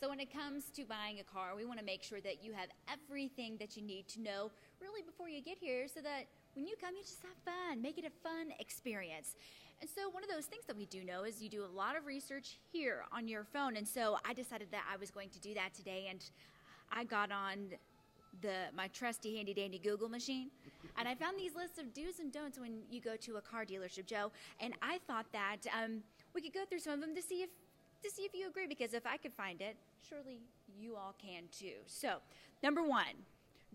So when it comes to buying a car, we want to make sure that you have everything that you need to know really before you get here so that when you come, you just have fun, make it a fun experience. And so one of those things that we do know is you do a lot of research here on your phone. And so I decided that I was going to do that today, and I got on my trusty handy dandy Google machine, and I found these lists of do's and don'ts when you go to a car dealership, Joe. And I thought that we could go through some of them to see if you agree, because if I could find it, surely you all can too. So, number one,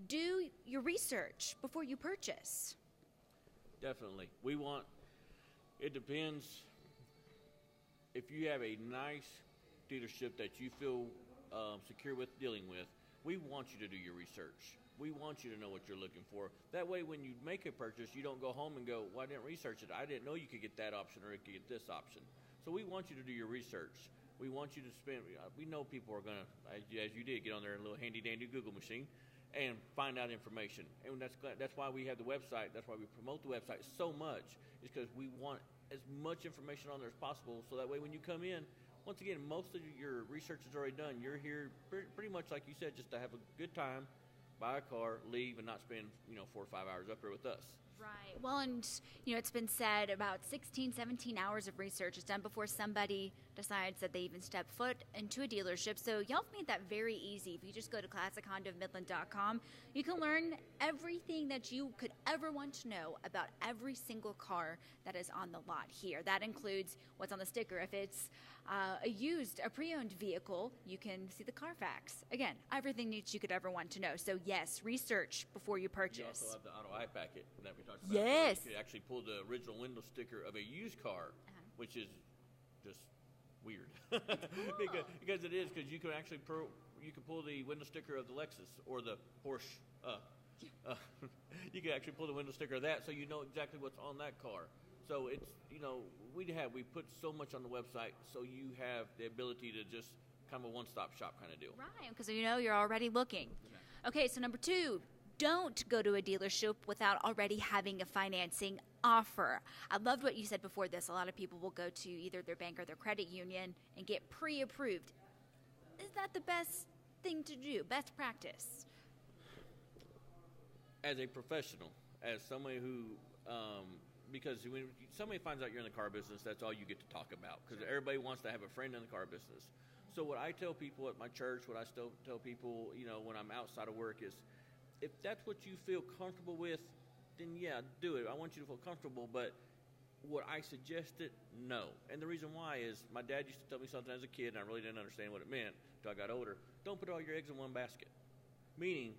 do your research before you purchase. Definitely. It depends. If you have a nice dealership that you feel secure with dealing with, we want you to do your research. We want you to know what you're looking for. That way, when you make a purchase, you don't go home and go, well, I didn't research it. I didn't know you could get that option or you could get this option. So we want you to do your research. We want you to we know people are going to, as you did, get on their little handy-dandy Google machine and find out information. And that's why we have the website. That's why we promote the website so much, is because we want as much information on there as possible, so that way when you come in, once again, most of your research is already done. You're here pretty much, like you said, just to have a good time, buy a car, leave, and not spend 4 or 5 hours up here with us. Right. Well, and, it's been said about 16, 17 hours of research is done before somebody decides that they even step foot into a dealership. So y'all have made that very easy. If you just go to ClassicHondaofMidland.com, you can learn everything that you could ever want to know about every single car that is on the lot here. That includes what's on the sticker. If it's a pre-owned vehicle, you can see the Carfax. Again, everything that you could ever want to know. So yes, research before you purchase. You also have the auto eye packet that we talked about. Yes. You could actually pull the original window sticker of a used car, which is just weird. because it is, because you can actually pull the window sticker of the Lexus or the Porsche. You can actually pull the window sticker of that, so you know exactly what's on that car. So it's, we put so much on the website, so you have the ability to just kind of a one-stop shop kind of deal. Right, because you're already looking. Okay, so number two, don't go to a dealership without already having a financing offer. I loved what you said before this. A lot of people will go to either their bank or their credit union and get pre-approved. Is that the best thing to do, best practice? As a professional, as somebody who, because when somebody finds out you're in the car business, that's all you get to talk about, because everybody wants to have a friend in the car business. So what I tell people at my church, what I still tell people, when I'm outside of work is, if that's what you feel comfortable with, then yeah, do it. I want you to feel comfortable, but what I suggested, no. And the reason why is my dad used to tell me something as a kid, and I really didn't understand what it meant until I got older. Don't put all your eggs in one basket. Meaning,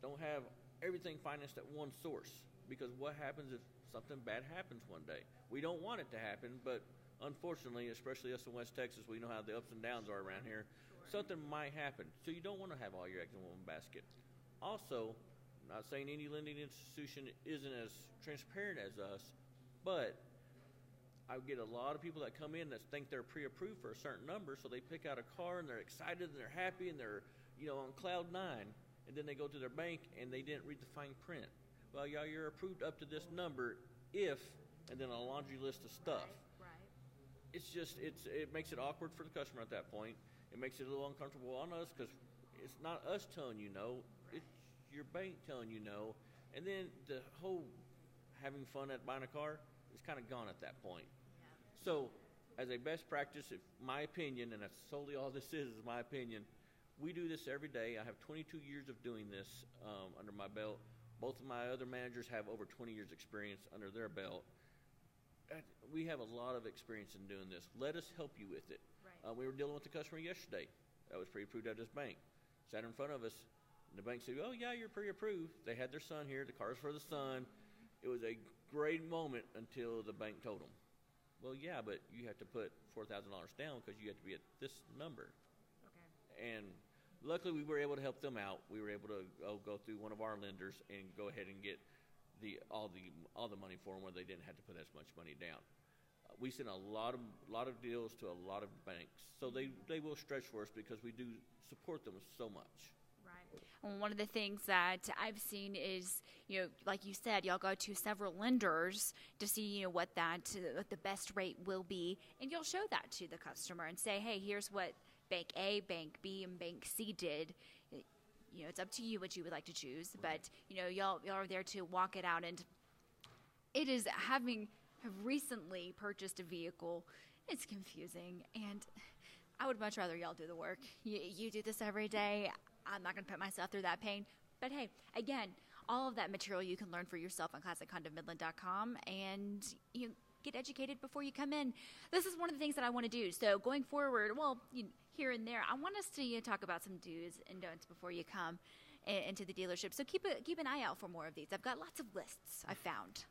don't have everything financed at one source, because what happens if something bad happens one day? We don't want it to happen, but unfortunately, especially us in West Texas, we know how the ups and downs are around here. Something might happen, so you don't want to have all your eggs in one basket. Also, I'm not saying any lending institution isn't as transparent as us, but I get a lot of people that come in that think they're pre-approved for a certain number, so they pick out a car and they're excited and they're happy and they're on cloud nine, and then they go to their bank and they didn't read the fine print. Well, yeah, you're approved up to this number if, and then a laundry list of stuff. Right. It's just it makes it awkward for the customer at that point. It makes it a little uncomfortable on us, because it's not us telling you no. It's your bank telling you no, and then the whole having fun at buying a car is kind of gone at that point. Yeah. So, as a best practice, if my opinion, and that's solely all this is my opinion, we do this every day. I have 22 years of doing this under my belt. Both of my other managers have over 20 years experience under their belt. We have a lot of experience in doing this. Let us help you with it. Right. We were dealing with a customer yesterday that was pre-approved at this bank. Sat in front of us. And the bank said, oh, yeah, you're pre-approved. They had their son here. The car's for the son. It was a great moment until the bank told them, well, yeah, but you have to put $4,000 down because you have to be at this number. Okay. And luckily, we were able to help them out. We were able to go through one of our lenders and go ahead and get all the money for them where they didn't have to put as much money down. We send a lot of deals to a lot of banks, so they will stretch for us because we do support them so much. Right. And one of the things that I've seen is, like you said, y'all go to several lenders to see, what the best rate will be, and you'll show that to the customer and say, hey, here's what Bank A, Bank B, and Bank C did. You know, it's up to you what you would like to choose, but you know, y'all are there to walk it out. And it is, have recently purchased a vehicle, it's confusing, and I would much rather y'all do the work. You do this every day. I'm not going to put myself through that pain. But hey, again, all of that material you can learn for yourself on ClassicHondaMidland.com, and you get educated before you come in. This is one of the things that I want to do. So going forward, well, here and there, I want us to talk about some do's and don'ts before you come into the dealership. So keep an eye out for more of these. I've got lots of lists I found.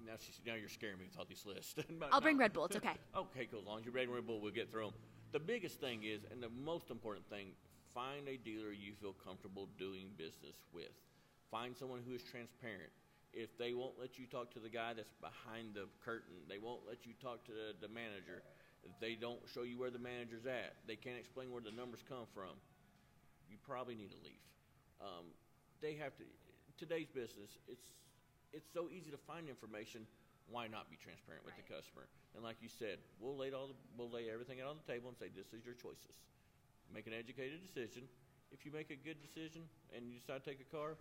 Now you're scaring me with all these lists. I'll bring Red Bull. It's okay. Okay, cool. As long as you're bringing Red Bull, we'll get through them. The biggest thing is, and the most important thing, find a dealer you feel comfortable doing business with. Find someone who is transparent. If they won't let you talk to the guy that's behind the curtain, they won't let you talk to the manager. If they don't show you where the manager's at, they can't explain where the numbers come from, you probably need to leave. They have to. Today's business, it's so easy to find information. Why not be transparent with the customer? And like you said, we'll lay everything out on the table and say, this is your choices. Make an educated decision. If you make a good decision and you decide to take a car,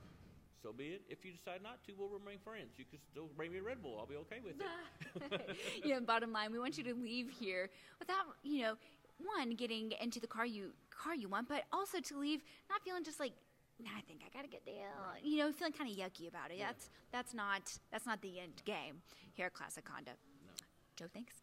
so be it. If you decide not to, we'll remain friends. You can still bring me a Red Bull. I'll be okay with it. Bottom line, we want you to leave here without, one, getting into the car you want, but also to leave not feeling just like, I think I got a good deal. Feeling kind of yucky about it. Yeah. That's not the end game here at Classic Honda. No. Joe, thanks.